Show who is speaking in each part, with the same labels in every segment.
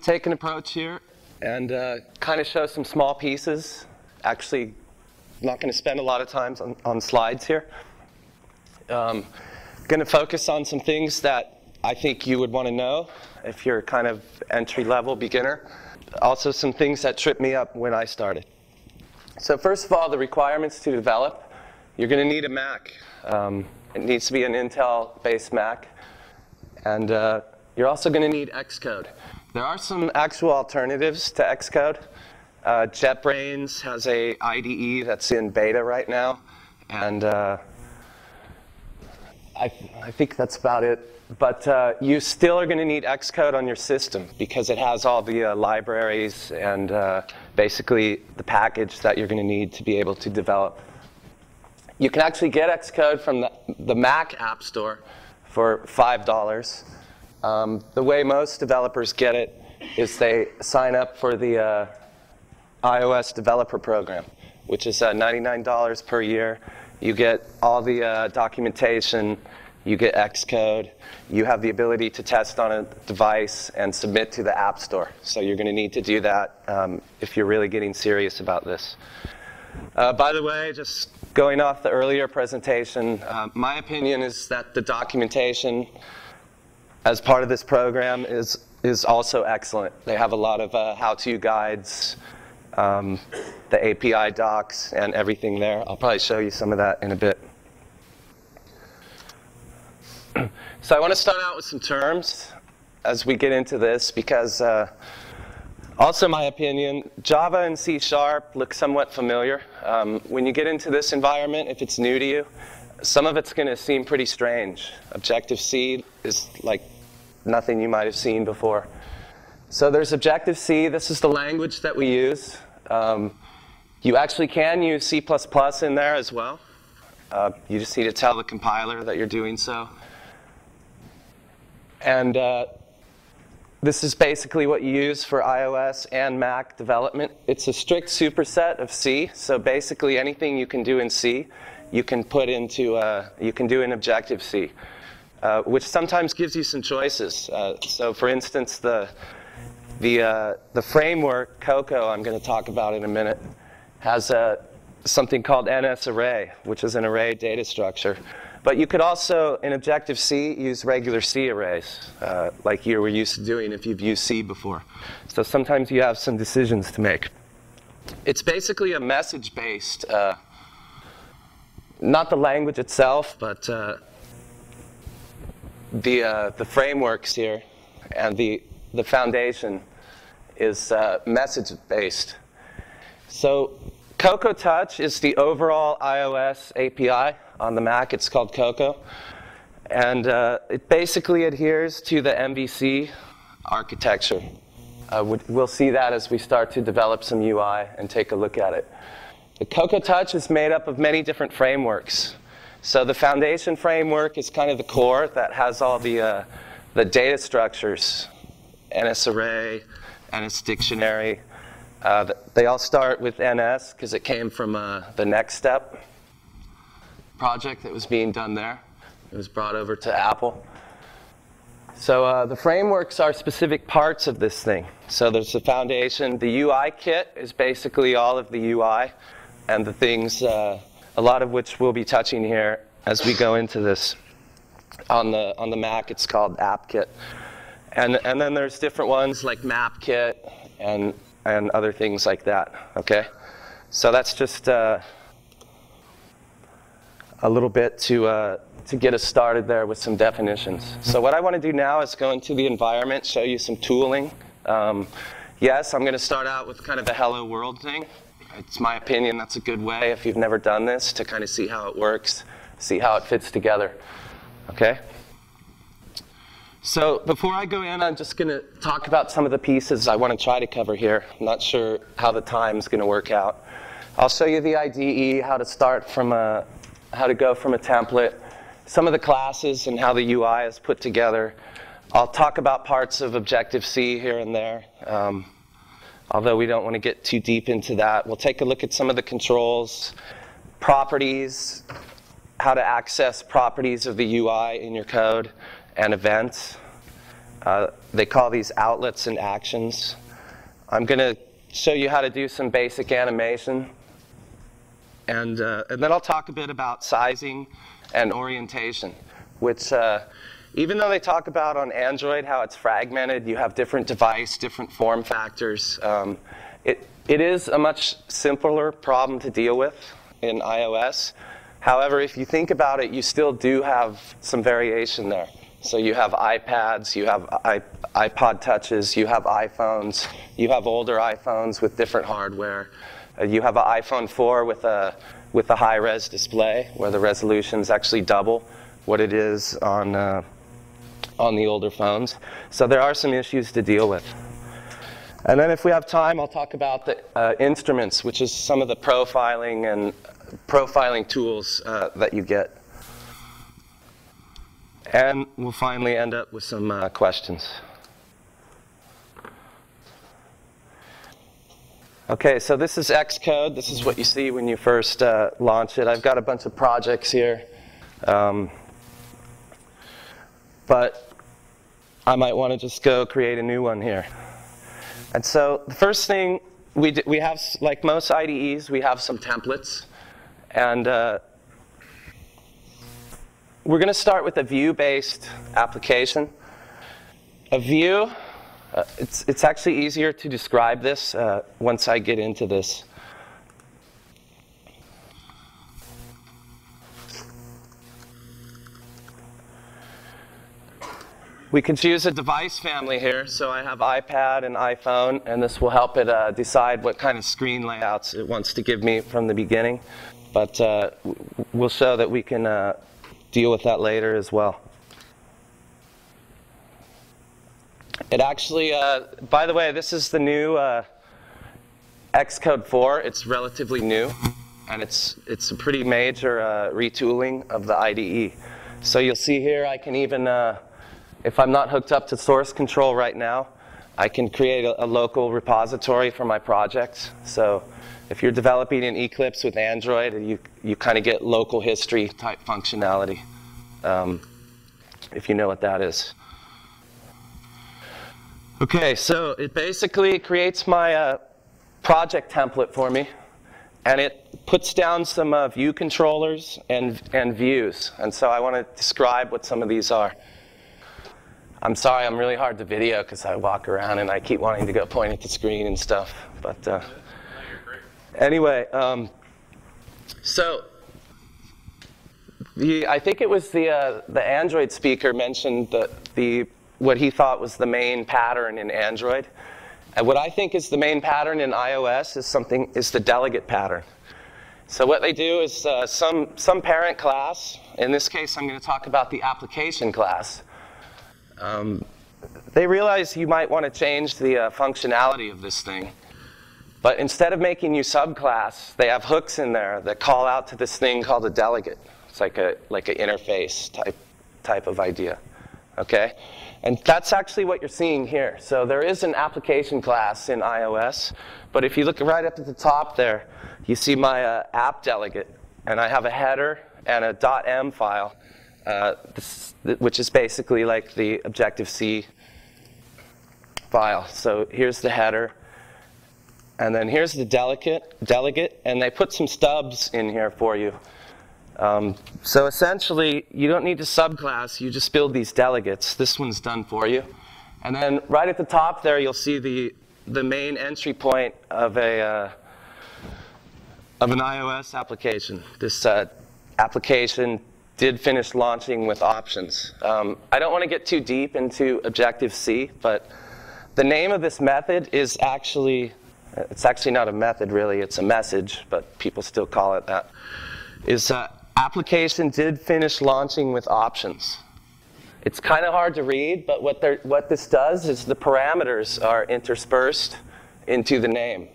Speaker 1: take an approach here and kind of show some small pieces. Actually, I'm not going to spend a lot of time on slides here. Going to focus on some things that I think you would want to know if you're kind of entry-level beginner. Also some things that tripped me up when I started. So first of all, the requirements to develop. You're going to need a Mac. It needs to be an Intel-based Mac. And you're also going to need Xcode. There are some actual alternatives to Xcode. JetBrains has a IDE that's in beta right now. And I think that's about it. But you still are going to need Xcode on your system because it has all the libraries and basically the package that you're going to need to be able to develop. You can actually get Xcode from the Mac App Store for $5. The way most developers get it is they sign up for the iOS developer program, which is $99 per year. You get all the documentation. You get Xcode. You have the ability to test on a device and submit to the App Store. So you're going to need to do that if you're really getting serious about this. By the way, just going off the earlier presentation, my opinion is that the documentation as part of this program is also excellent. They have a lot of how-to guides, the API docs, and everything there. I'll probably show you some of that in a bit. So I want to start out with some terms as we get into this because also my opinion, Java and C# look somewhat familiar. When you get into this environment, if it's new to you, some of it's going to seem pretty strange. Objective-C is like nothing you might have seen before. So there's Objective-C. This is the language that we use. You actually can use C++ in there as well. You just need to tell the compiler that you're doing so. And this is basically what you use for iOS and Mac development. It's a strict superset of C. So basically anything you can do in C, you can put into you can do in Objective-C, which sometimes gives you some choices. So for instance, the framework Cocoa I'm going to talk about in a minute has something called NSArray, which is an array data structure. But you could also, in Objective-C, use regular C arrays, like you were used to doing if you've used C before. So sometimes you have some decisions to make. It's basically a message-based, not the language itself, but the frameworks here and the foundation is message-based. So Cocoa Touch is the overall iOS API. On the Mac, it's called Cocoa. And it basically adheres to the MVC architecture. We'll see that as we start to develop some UI and take a look at it. The Cocoa Touch is made up of many different frameworks. So the foundation framework is kind of the core that has all the data structures, NSArray, NS dictionary. They all start with NS because it came from the Next Step project that was being done there. It was brought over to Apple. So the frameworks are specific parts of this thing. So there's the foundation. The UI kit is basically all of the UI and the things, a lot of which we'll be touching here as we go into this. On the Mac, it's called App Kit. And then there's different ones like Map Kit and other things like that. Okay? So that's just a little bit to get us started there with some definitions. So what I want to do now is go into the environment, show you some tooling. Yes, I'm going to start out with kind of a hello world thing. It's my opinion that's a good way, if you've never done this, to kind of see how it works, see how it fits together. Okay? So before I go in, I'm just going to talk about some of the pieces I want to try to cover here. I'm not sure how the time's going to work out. I'll show you the IDE, how to start from how to go from a template, some of the classes and how the UI is put together. I'll talk about parts of Objective-C here and there, although we don't want to get too deep into that. We'll take a look at some of the controls, properties, how to access properties of the UI in your code, and events. They call these outlets and actions. I'm going to show you how to do some basic animation. And then I'll talk a bit about sizing and orientation, which even though they talk about on Android how it's fragmented, you have different device, different form factors, it is a much simpler problem to deal with in iOS. However, if you think about it, you still do have some variation there. So you have iPads, you have iPod touches, you have iPhones, you have older iPhones with different hardware. You have an iPhone 4 with a high-res display where the resolution is actually double what it is on the older phones. So there are some issues to deal with. And then if we have time, I'll talk about the instruments, which is some of the profiling tools that you get. And we'll finally end up with some questions. Okay, so this is Xcode. This is what you see when you first launch it. I've got a bunch of projects here. But I might want to just go create a new one here. And so the first thing we have, like most IDEs, we have some templates. And we're going to start with a view-based application. A view, it's actually easier to describe this once I get into this. We can choose a device family here. So I have iPad and iPhone, and this will help it decide what kind of screen layouts it wants to give me from the beginning. But we'll show that we can deal with that later as well. It actually, by the way, this is the new Xcode 4. It's relatively new, and it's a pretty major retooling of the IDE. So you'll see here I can even, if I'm not hooked up to source control right now, I can create a local repository for my projects. So if you're developing in Eclipse with Android, you kind of get local history type functionality, if you know what that is. Okay, so it basically creates my project template for me, and it puts down some view controllers and views. And so I want to describe what some of these are. I'm sorry, I'm really hard to video because I walk around and I keep wanting to go point at the screen and stuff. But anyway, so I think it was the Android speaker mentioned what he thought was the main pattern in Android. And what I think is the main pattern in iOS is the delegate pattern. So what they do is some parent class, in this case I'm going to talk about the application class, they realize you might want to change the functionality of this thing. But instead of making you subclass, they have hooks in there that call out to this thing called a delegate. It's like an interface type of idea. Okay? And that's actually what you're seeing here. So there is an application class in iOS, but if you look right up at the top there, you see my app delegate, and I have a header and a .m file, which is basically like the Objective-C file. So here's the header, and then here's the delegate, and they put some stubs in here for you. So essentially, you don't need to subclass. You just build these delegates. This one's done for you. And then right at the top there, you'll see the main entry point of an iOS application. This application did finish launching with options. I don't want to get too deep into Objective-C, but the name of this method is actually, it's actually not a method really, it's a message, but people still call it that, is application did finish launching with options. It's kind of hard to read, but what this does is the parameters are interspersed into the name,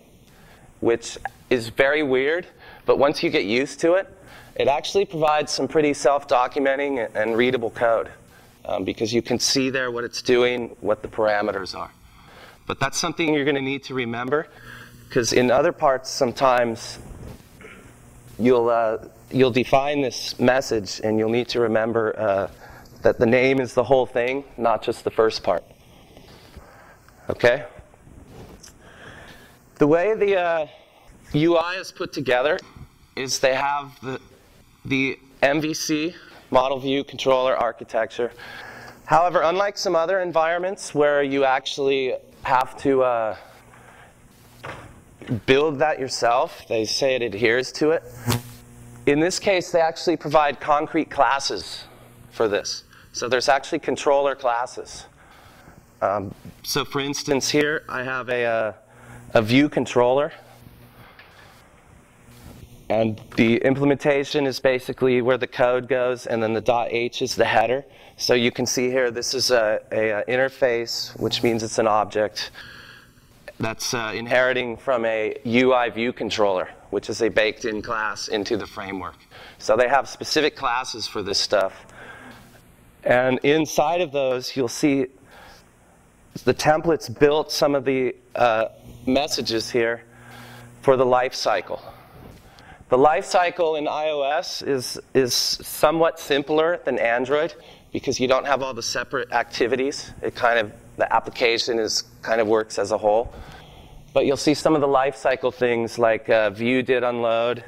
Speaker 1: which is very weird, but once you get used to it, it actually provides some pretty self-documenting and readable code, because you can see there what it's doing, what the parameters are. But that's something you're going to need to remember, because in other parts sometimes you'll define this message, and you'll need to remember that the name is the whole thing, not just the first part. Okay? The way the UI is put together is they have the MVC, Model View Controller Architecture. However, unlike some other environments where you actually have to build that yourself, they say it adheres to it. In this case, they actually provide concrete classes for this. So there's actually controller classes. So for instance, here I have a view controller. And the implementation is basically where the code goes, and then the .h is the header. So you can see here, this is a interface, which means it's an object that's inheriting from a UI view controller, which is a baked-in class into the framework. So they have specific classes for this stuff. And inside of those, you'll see the templates built some of the messages here for the life cycle. The life cycle in iOS is somewhat simpler than Android because you don't have all the separate activities. The application kind of works as a whole. But you'll see some of the life cycle things like view did unload,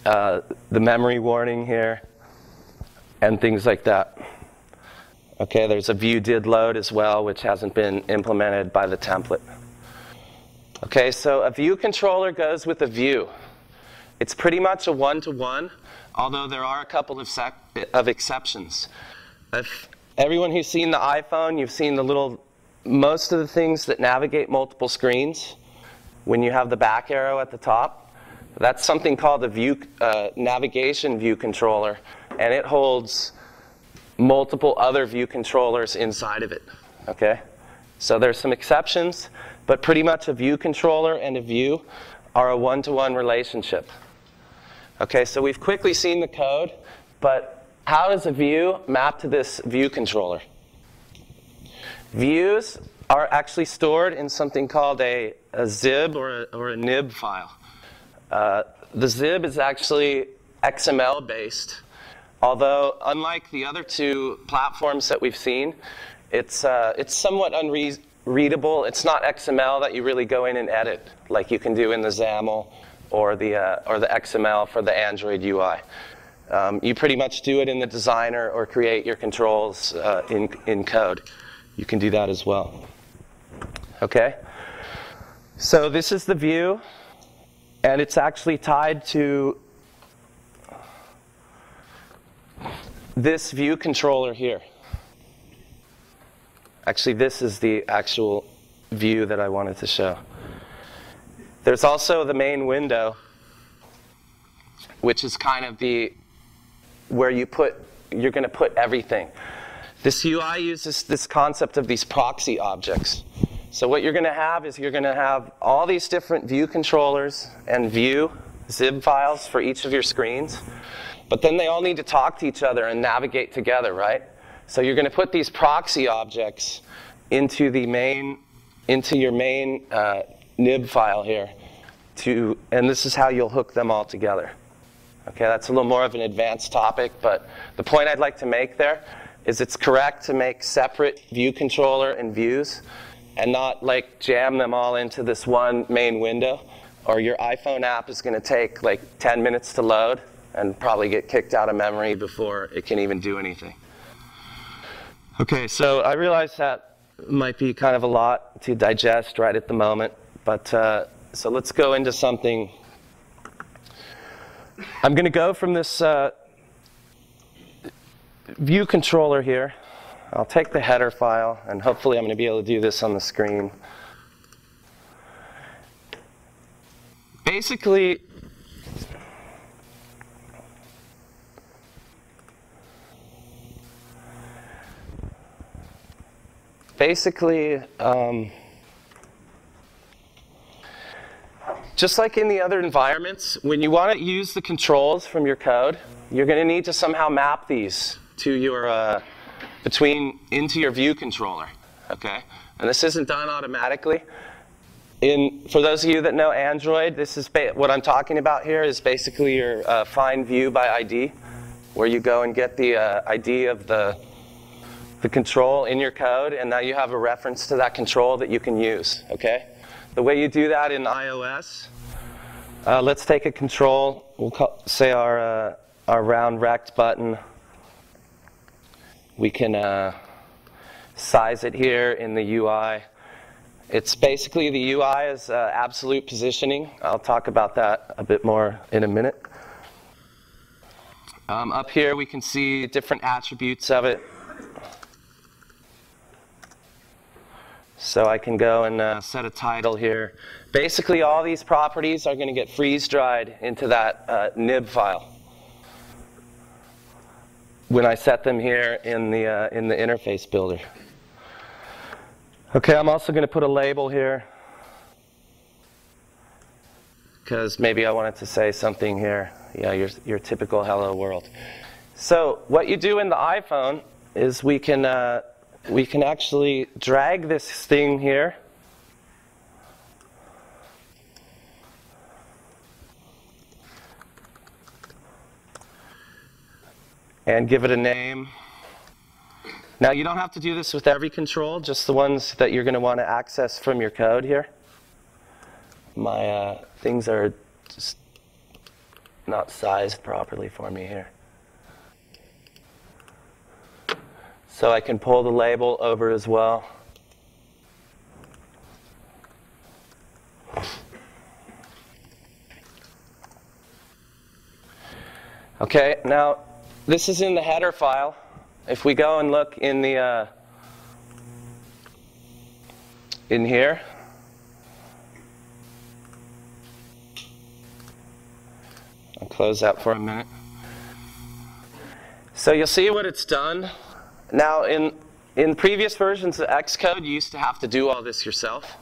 Speaker 1: the memory warning here, and things like that. Okay, there's a view did load as well, which hasn't been implemented by the template. Okay, so a view controller goes with a view. It's pretty much a one-to-one, although there are a couple of exceptions. If everyone who's seen the iPhone, you've seen most of the things that navigate multiple screens when you have the back arrow at the top. That's something called a navigation view controller, and it holds multiple other view controllers inside of it. Okay? So there's some exceptions, but pretty much a view controller and a view are a one-to-one relationship. Okay, so we've quickly seen the code, but how does a view map to this view controller? Views are actually stored in something called a zib or a nib file. The zib is actually XML based, although unlike the other two platforms that we've seen, it's somewhat unreadable. It's not XML that you really go in and edit like you can do in the XAML or the XML for the Android UI. You pretty much do it in the designer or create your controls in code. You can do that as well. Okay? So this is the view, and it's actually tied to this view controller here. Actually, this is the actual view that I wanted to show. There's also the main window, which is kind of where you're going to put everything. This UI uses this concept of these proxy objects. So what you're going to have is you're going to have all these different view controllers and view zib files for each of your screens. But then they all need to talk to each other and navigate together, right? So you're going to put these proxy objects into your main nib file here, and this is how you'll hook them all together. Okay, that's a little more of an advanced topic, but the point I'd like to make there is it's correct to make separate view controller and views and not like jam them all into this one main window, or your iPhone app is going to take like 10 minutes to load and probably get kicked out of memory before it can even do anything. Okay, so I realize that might be kind of a lot to digest right at the moment, but so let's go into something. I'm going to go from this view controller here. I'll take the header file, and hopefully I'm going to be able to do this on the screen. Basically, just like in the other environments, when you want to use the controls from your code, you're going to need to somehow map these to your into your view controller. Okay, and this isn't done automatically. For those of you that know Android, this is what I'm talking about here is basically your find view by ID, where you go and get the ID of the the control in your code, and now you have a reference to that control that you can use, okay? The way you do that in iOS, let's take a control, we'll say our round rect button. We can size it here in the UI. It's basically the UI is absolute positioning. I'll talk about that a bit more in a minute. Up here we can see different attributes of it. So I can go and set a title here. Basically all these properties are going to get freeze-dried into that nib file when I set them here in the interface builder. Okay, I'm also going to put a label here because maybe I wanted to say something here. Yeah, your typical hello world. So what you do in the iPhone is we can actually drag this thing here and give it a name. Now you don't have to do this with every control, just the ones that you're going to want to access from your code here. My things are just not sized properly for me here. So I can pull the label over as well. Okay, now this is in the header file. If we go and look in the in here, I'll close that for a minute. So you'll see what it's done. Now in previous versions of Xcode, you used to have to do all this yourself.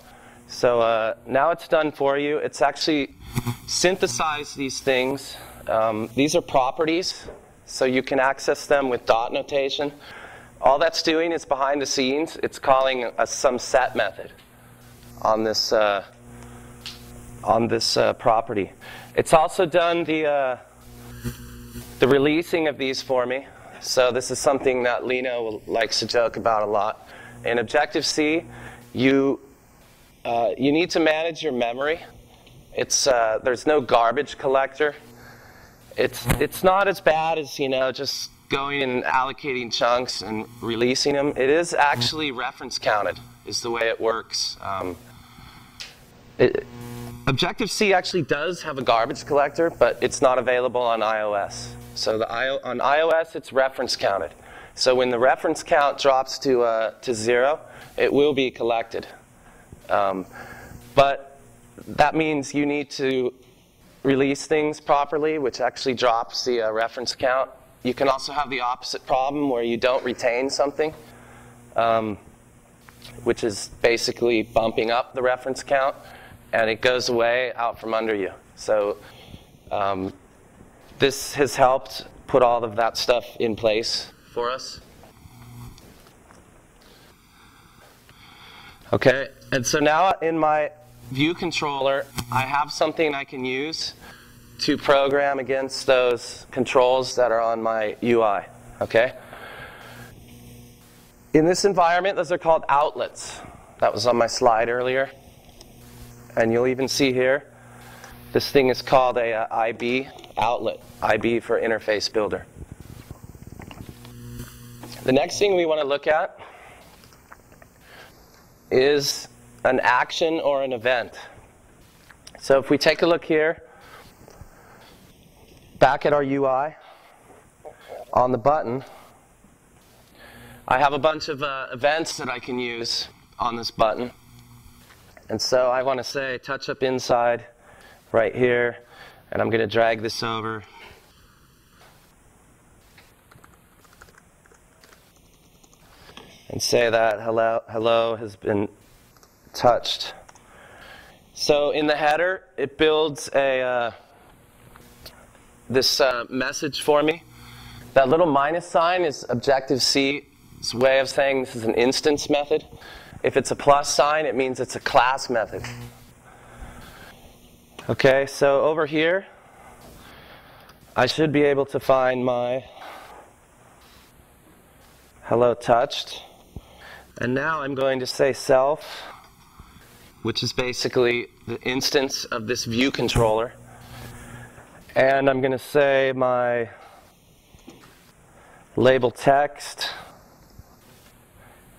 Speaker 1: So now it's done for you. It's actually synthesized these things. These are properties. So you can access them with dot notation. All that's doing is behind the scenes, it's calling some set method on this property. It's also done the releasing of these for me. So this is something that Lino likes to joke about a lot. In Objective-C, you need to manage your memory. There's no garbage collector. It's not as bad as, just going and allocating chunks and releasing them. It is actually reference counted, is the way it works. Objective-C actually does have a garbage collector, but it's not available on iOS. So on iOS, it's reference counted. So when the reference count drops to 0, it will be collected. But that means you need to release things properly, which actually drops the reference count. You can also have the opposite problem where you don't retain something, which is basically bumping up the reference count, and it goes away out from under you. So this has helped put all of that stuff in place for us. Okay, and so now in my view controller, I have something I can use to program against those controls that are on my UI, okay? In this environment, those are called outlets. That was on my slide earlier. And you'll even see here, this thing is called a IB outlet, IB for Interface Builder. The next thing we want to look at is an action or an event. So if we take a look here, back at our UI, on the button, I have a bunch of events that I can use on this button. And so I want to say touch up inside right here, and I'm going to drag this over. And say that hello has been touched. So in the header, it builds this message for me. That little minus sign is Objective-C's way of saying this is an instance method. If it's a plus sign, it means it's a class method. Okay, so over here, I should be able to find my hello touched. And now I'm going to say self, which is basically the instance of this view controller. And I'm going to say my label text,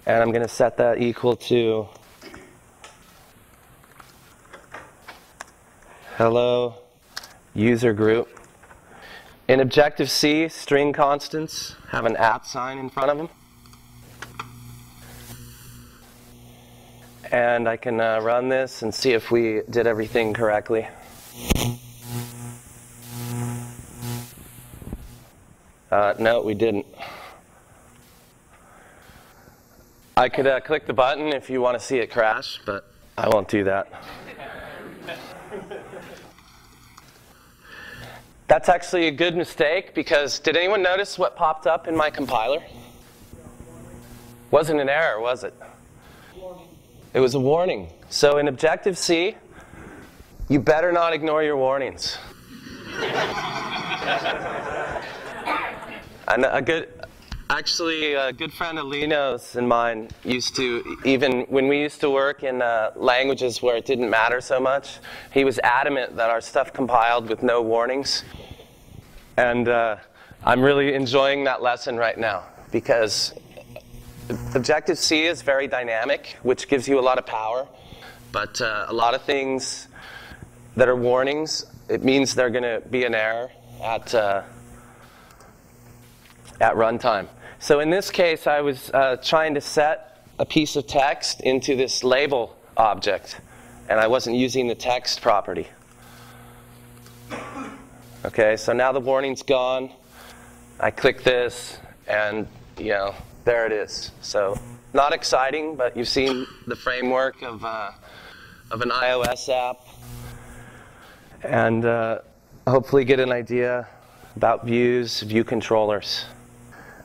Speaker 1: and I'm going to set that equal to hello user group. In Objective-C, string constants have an @ sign in front of them. And I can run this and see if we did everything correctly. No, we didn't. I could click the button if you want to see it crash, but I won't do that. That's actually a good mistake, because did anyone notice what popped up in my compiler? Wasn't an error, was it?
Speaker 2: Warning.
Speaker 1: It was a warning. So in Objective-C, you better not ignore your warnings. And a good friend of Lino's and mine used to, even when we used to work in languages where it didn't matter so much, he was adamant that our stuff compiled with no warnings. And I'm really enjoying that lesson right now, because Objective-C is very dynamic, which gives you a lot of power. But a lot of things that are warnings, it means they're going to be an error at runtime. So in this case, I was trying to set a piece of text into this label object, and I wasn't using the text property. Okay, so now the warning's gone. I click this, and there it is. So not exciting, but you've seen the framework of an iOS app, and hopefully get an idea about views, view controllers.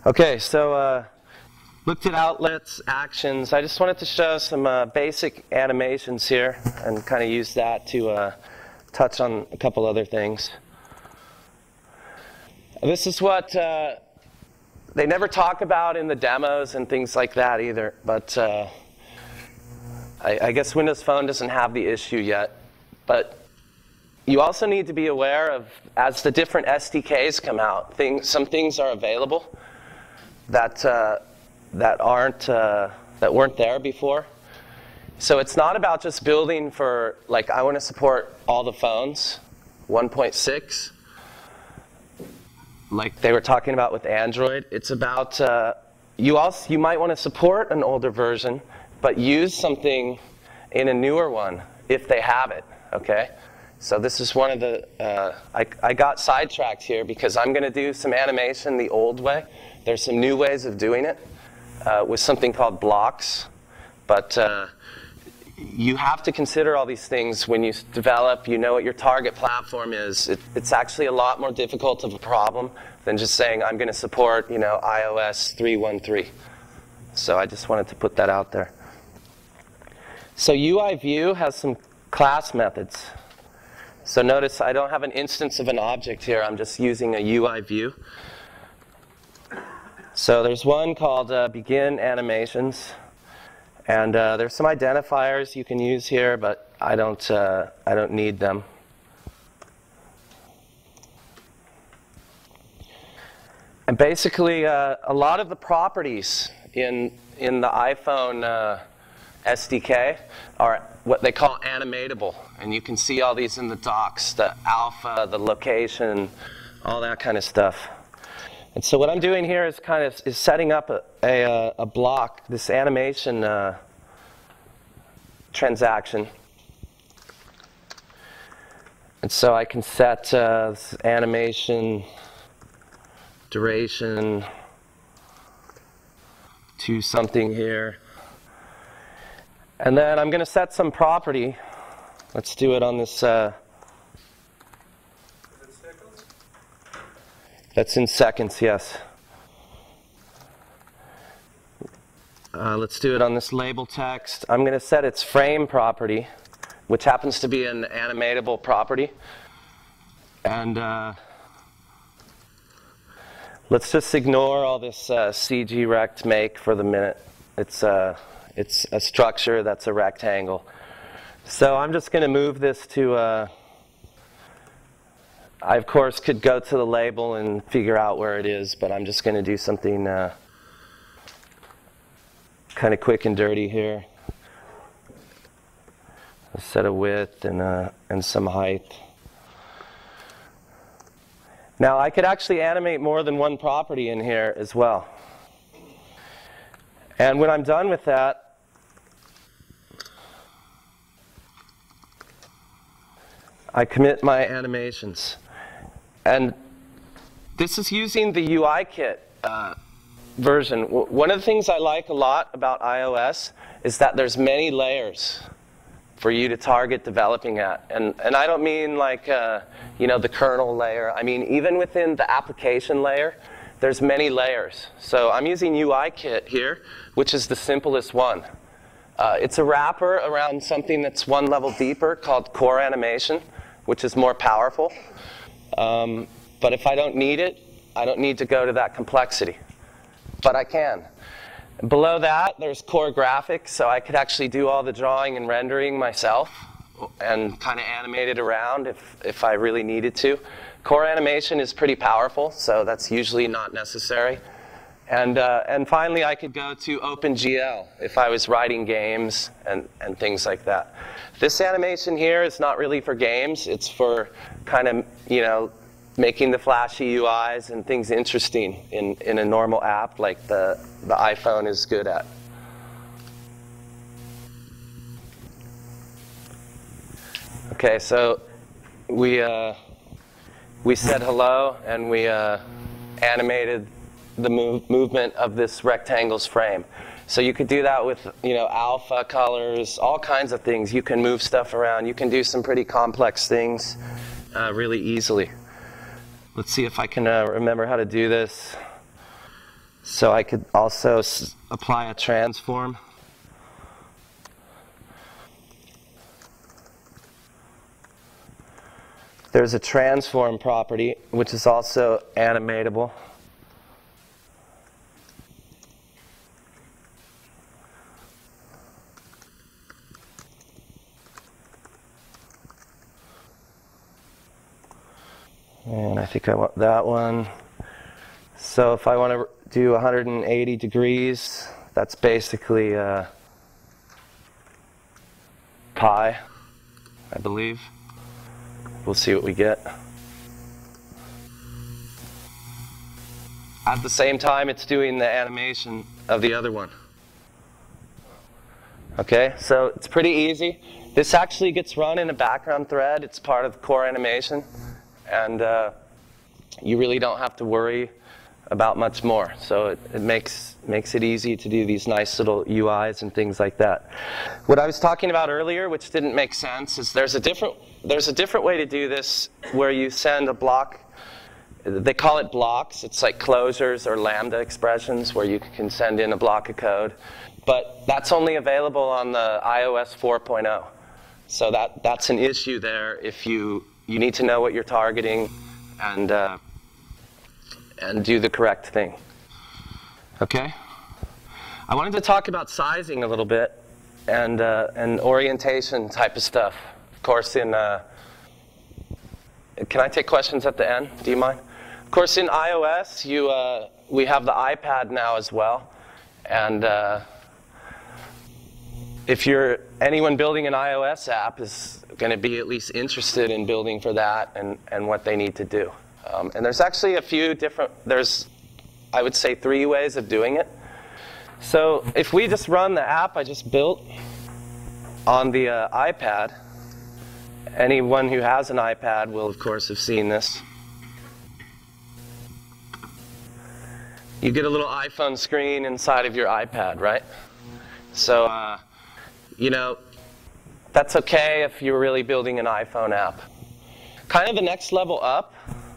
Speaker 1: Okay, so looked at outlets, actions. I just wanted to show some basic animations here and kind of use that to touch on a couple other things. This is what they never talk about in the demos and things like that either, but I guess Windows Phone doesn't have the issue yet. But you also need to be aware of, as the different SDKs come out, some things are available that weren't there before. So it's not about just building for, like, I want to support all the phones, 1.6, like they were talking about with Android. It's about you might want to support an older version, but use something in a newer one if they have it. Okay. So this is one of the, I got sidetracked here because I'm going to do some animation the old way. There's some new ways of doing it with something called blocks. But you have to consider all these things when you develop. You know what your target platform is. It's actually a lot more difficult of a problem than just saying, I'm going to support iOS 3.1.3. So I just wanted to put that out there. So UI view has some class methods. So notice I don't have an instance of an object here. I'm just using a UI view. So there's one called begin animations. And there's some identifiers you can use here, but I don't need them. And basically, a lot of the properties in the iPhone SDK are what they call animatable. And you can see all these in the docs, the alpha, the location, all that kind of stuff. And so what I'm doing here is is setting up a block, this animation transaction. And so I can set this animation duration to something here. And then I'm going to set some property. Let's do it on this. That's in seconds, yes. Let's do it on this label text. I'm going to set its frame property, which happens to be an animatable property. And Let's just ignore all this CG rect make for the minute. It's a structure that's a rectangle. So I'm just going to move this to, I of course could go to the label and figure out where it is, but I'm just going to do something kind of quick and dirty here. A set of width and some height. Now I could actually animate more than one property in here as well. And when I'm done with that, I commit my animations. And this is using the UI kit version. One of the things I like a lot about iOS is that there's many layers for you to target developing at. And I don't mean like you know, the kernel layer. I mean even within the application layer, there's many layers. So I'm using UI kit here, which is the simplest one. It's a wrapper around something that's one level deeper called core animation, which is more powerful. But if I don't need it, I don't need to go to that complexity. But I can. Below that, there's core graphics, so I could actually do all the drawing and rendering myself and kind of animate it around if I really needed to. Core animation is pretty powerful, so that's usually not necessary. And finally, I could go to OpenGL if I was writing games and things like that. This animation here is not really for games. It's for kind of, you know, making the flashy UIs and things interesting in a normal app like the iPhone is good at. Okay, so we said hello and we animated the movement of this rectangle's frame. So you could do that with, you know, alpha colors, all kinds of things. You can move stuff around. You can do some pretty complex things really easily. Let's see if I can remember how to do this. So I could also apply a transform. There's a transform property, which is also animatable. And I think I want that one. So if I want to do 180 degrees, that's basically pi, I believe. We'll see what we get. At the same time, it's doing the animation of the other one. Okay, so it's pretty easy. This actually gets run in a background thread. It's part of core animation. And you really don't have to worry about much more. So it makes it easy to do these nice little UIs and things like that. What I was talking about earlier, which didn't make sense, is there's a different way to do this where you send a block. They call it blocks. It's like closures or lambda expressions where you can send in a block of code. But that's only available on the iOS 4.0. So that's an issue there if you need to know what you're targeting and do the correct thing. Okay? I wanted to talk about sizing a little bit and orientation type of stuff. Of course, can I take questions at the end? Do you mind? Of course, in iOS, we have the iPad now as well. And if anyone building an iOS app is going to be at least interested in building for that and what they need to do. And there's actually a few different, I would say 3 ways of doing it. So if we just run the app I just built on the iPad, anyone who has an iPad will of course have seen this. You get a little iPhone screen inside of your iPad, right? So, you know, that's okay if you're really building an iPhone app. Kind of the next level up,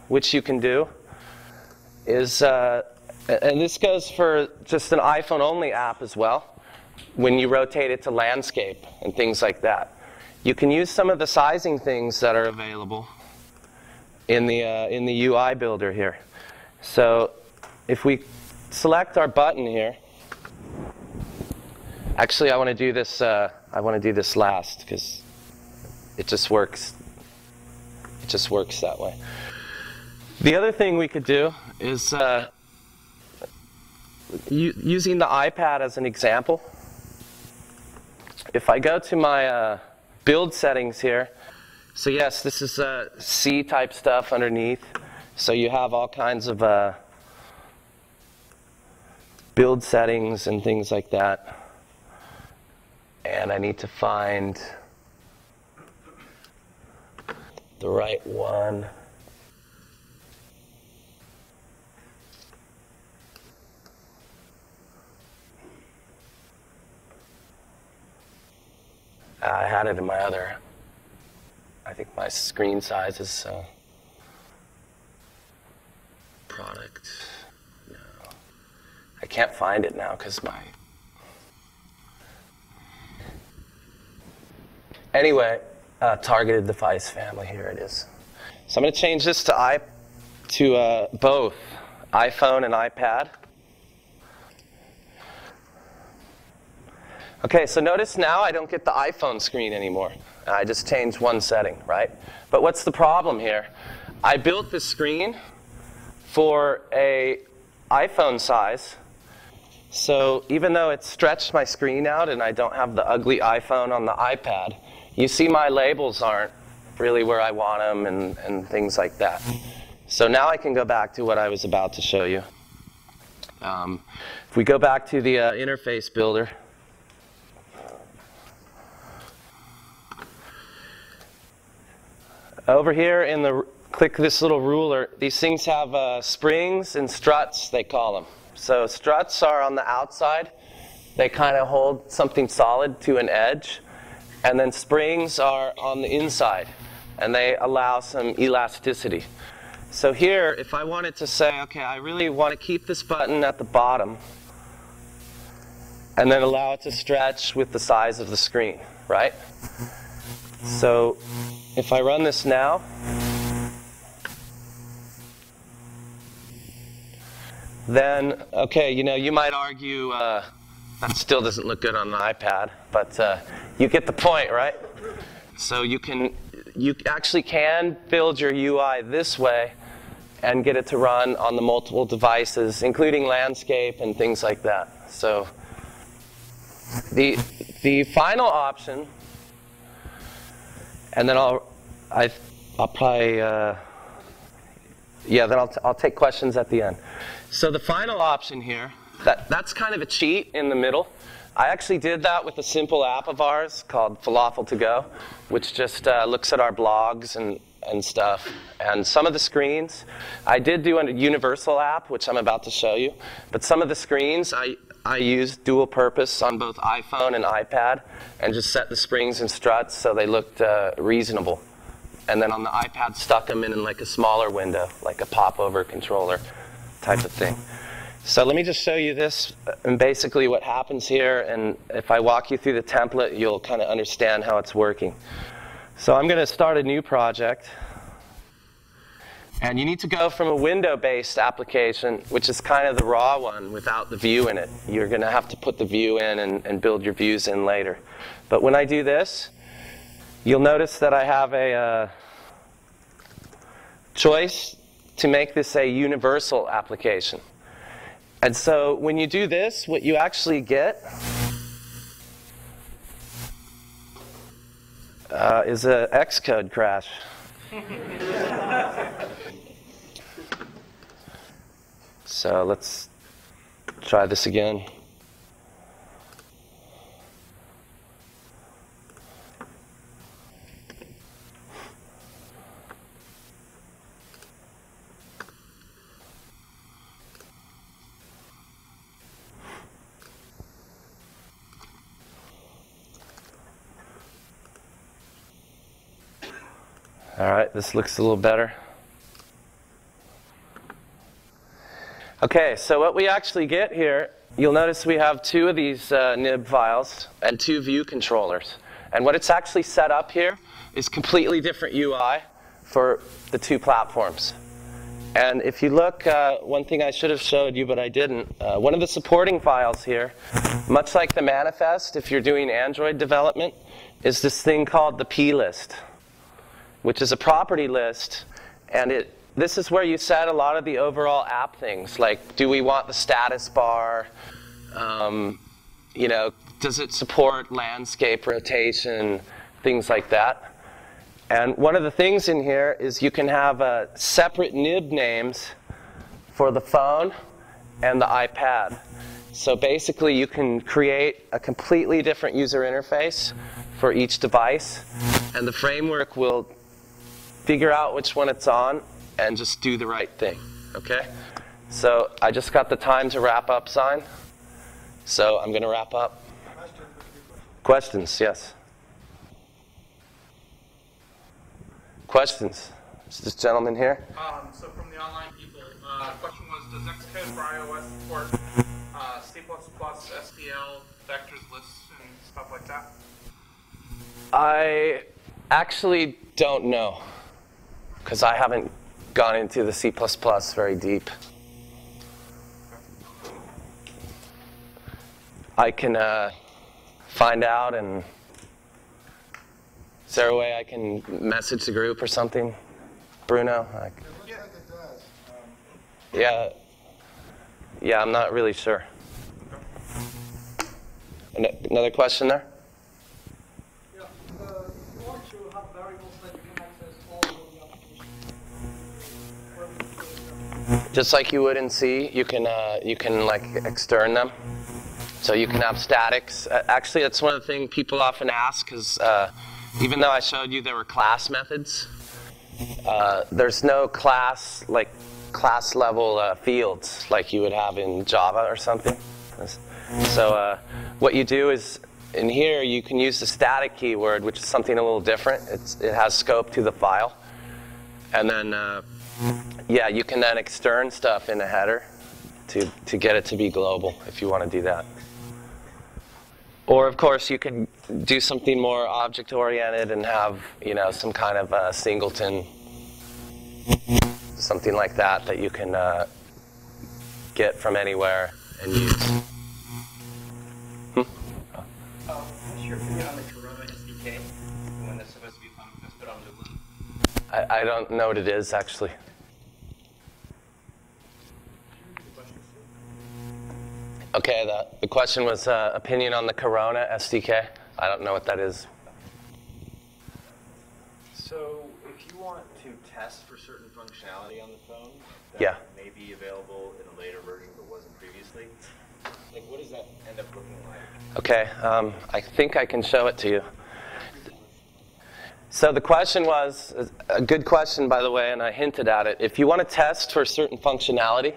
Speaker 1: which you can do, is, and this goes for just an iPhone-only app as well, when you rotate it to landscape and things like that. You can use some of the sizing things that are available in the UI builder here. So if we select our button here, actually I want to do this. I want to do this last because it just works. It just works that way. The other thing we could do is using the iPad as an example. If I go to my build settings here, so yes, this is C type stuff underneath. So you have all kinds of build settings and things like that. And I need to find the right one. I had it in my other, I think my screen size is product. No. I can't find it now because my... Anyway, targeted device family, here it is. So I'm going to change this to both iPhone and iPad. Okay, so notice now I don't get the iPhone screen anymore. I just changed one setting, right? But what's the problem here? I built this screen for a iPhone size. So even though it stretched my screen out and I don't have the ugly iPhone on the iPad, you see my labels aren't really where I want them and things like that. So now I can go back to what I was about to show you. If we go back to the interface builder, over here in the, click this little ruler, these things have springs and struts, they call them. So struts are on the outside. They kind of hold something solid to an edge. And then springs are on the inside, and they allow some elasticity. So here, if I wanted to say, okay, I really want to keep this button at the bottom, and then allow it to stretch with the size of the screen, right? So if I run this now, then, okay, you know, you might argue that still doesn't look good on the iPad, but you get the point, right? So you actually can build your UI this way and get it to run on the multiple devices, including landscape and things like that. So the final option, and then I'll probably I'll take questions at the end. So the final option here, that's kind of a cheat in the middle. I actually did that with a simple app of ours called Falafel to Go, which just looks at our blogs and stuff. And some of the screens, I did do a universal app, which I'm about to show you. But some of the screens, I used dual purpose on both iPhone and iPad and just set the springs and struts so they looked reasonable. And then on the iPad, stuck them in like a smaller window, like a popover controller type of thing. So let me just show you this and basically what happens here. And if I walk you through the template, you'll kind of understand how it's working. So I'm going to start a new project. And you need to go from a window-based application, which is kind of the raw one without the view in it. You're going to have to put the view in and build your views in later. But when I do this, you'll notice that I have a choice to make this a universal application. And so when you do this, what you actually get is an Xcode crash. So let's try this again. All right, this looks a little better. Okay, so what we actually get here, you'll notice we have two of these nib files and two view controllers. And what it's actually set up here is completely different UI for the two platforms. And if you look, one thing I should have showed you, but I didn't, one of the supporting files here, much like the manifest, if you're doing Android development, is this thing called the plist, which is a property list. And this is where you set a lot of the overall app things, like do we want the status bar, does it support landscape rotation, things like that. And one of the things in here is you can have separate nib names for the phone and the iPad. So basically you can create a completely different user interface for each device, and the framework will figure out which one it's on and just do the right thing, okay? So I just got the time to wrap up sign, so I'm going to wrap up. Questions, yes. Questions? Is this gentleman here?
Speaker 2: So from the online people, question was, does Xcode for iOS support C++, SPL, vectors, lists, and stuff like that?
Speaker 1: I actually don't know, because I haven't gone into the C++ very deep. I can find out, and is there a way I can message the group or something, Bruno?
Speaker 3: It looks like it does.
Speaker 1: Yeah, I'm not really sure. Another question there?
Speaker 4: Yeah, if you want to have variables that you can access all of the application.
Speaker 1: Just like you would in C, you can like extern them. So you can have statics. Actually, that's one of the things people often ask, because even though I showed you there were class methods, there's no class level fields like you would have in Java or something. So what you do is, in here you can use the static keyword, which is something a little different. It has scope to the file. And then, yeah, you can then extern stuff in a header to get it to be global if you want to do that. Or, of course, you can do something more object-oriented and have, some kind of singleton, something like that you can get from anywhere and use.
Speaker 5: What's your opinion on the Corona SDK, the one that's supposed to be put on Lublin?
Speaker 1: I don't know what it is, actually. Okay, the question was opinion on the Corona SDK. I don't know what that is.
Speaker 6: So if you want to test for certain functionality on the phone that
Speaker 1: Yeah.
Speaker 6: may be available in a later version but wasn't previously, like what does that end up looking like?
Speaker 1: Okay, I think I can show it to you. So the question was, a good question, by the way, and I hinted at it. If you want to test for certain functionality,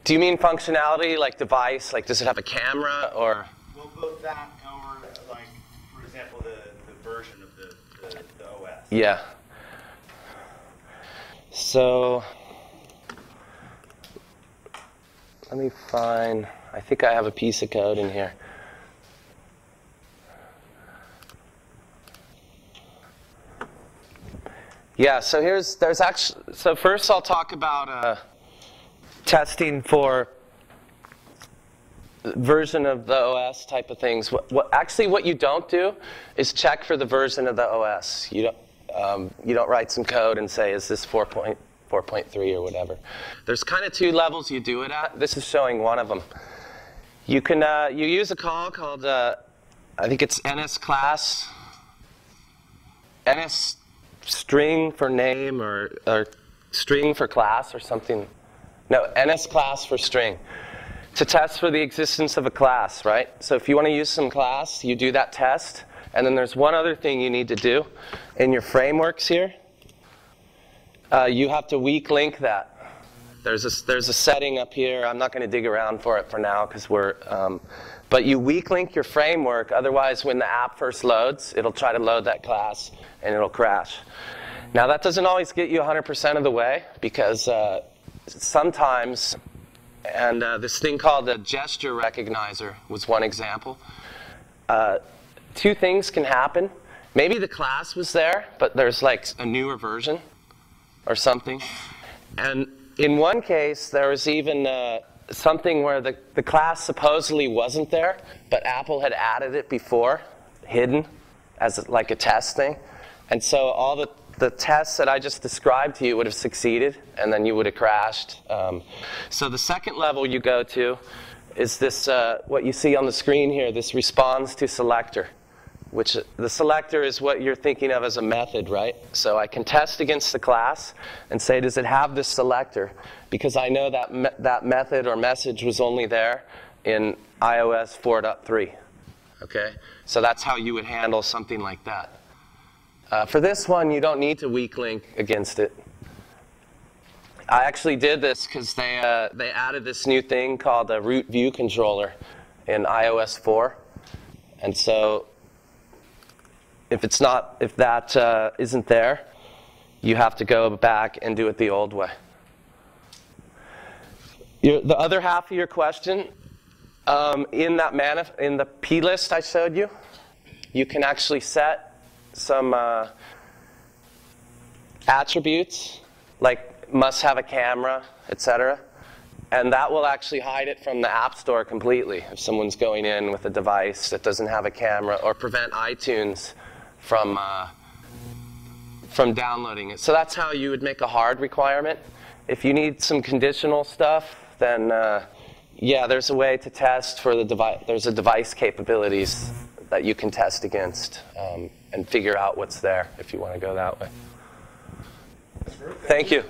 Speaker 1: do you mean functionality like device, like does it have a camera, or?
Speaker 6: Well, both that or, like, for example, the version of the OS.
Speaker 1: Yeah. So let me find, I think I have a piece of code in here. Yeah, so so first I'll talk about testing for version of the OS type of things. Actually, what you don't do is check for the version of the OS. You don't write some code and say, is this 4.3 or whatever. There's kind of two levels you do it at. This is showing one of them. You can you use a call called I think it's ns string for name or string for class or something. No, ns class for string. To test for the existence of a class, right? So if you want to use some class, you do that test. And then there's one other thing you need to do in your frameworks here. You have to weak link that. There's a setting up here. I'm not going to dig around for it for now because but you weak link your framework. Otherwise, when the app first loads, it'll try to load that class and it'll crash. Now that doesn't always get you 100% of the way because sometimes, and this thing called the gesture recognizer was one example. Two things can happen. Maybe the class was there, but there's like a newer version or something. And in one case, there was even something where the class supposedly wasn't there, but Apple had added it before, hidden, as like a test thing. And so all the tests that I just described to you would have succeeded, and then you would have crashed. So the second level you go to is this, what you see on the screen here, this responds to selector, which the selector is what you're thinking of as a method, right? So I can test against the class and say, does it have this selector? Because I know that that method or message was only there in iOS 4.3. Okay? So that's how you would handle something like that. For this one, you don't need to weak link against it. I actually did this because they added this new thing called a root view controller in iOS 4. And so if that isn't there, you have to go back and do it the old way. The other half of your question, in the P list I showed you, you can actually set some attributes, like must have a camera, etc. And that will actually hide it from the App Store completely if someone's going in with a device that doesn't have a camera, or prevent iTunes from downloading it. So that's how you would make a hard requirement. If you need some conditional stuff, then yeah, there's a way to test for the device. There's a device capabilities that you can test against and figure out what's there if you want to go that way. Thank you.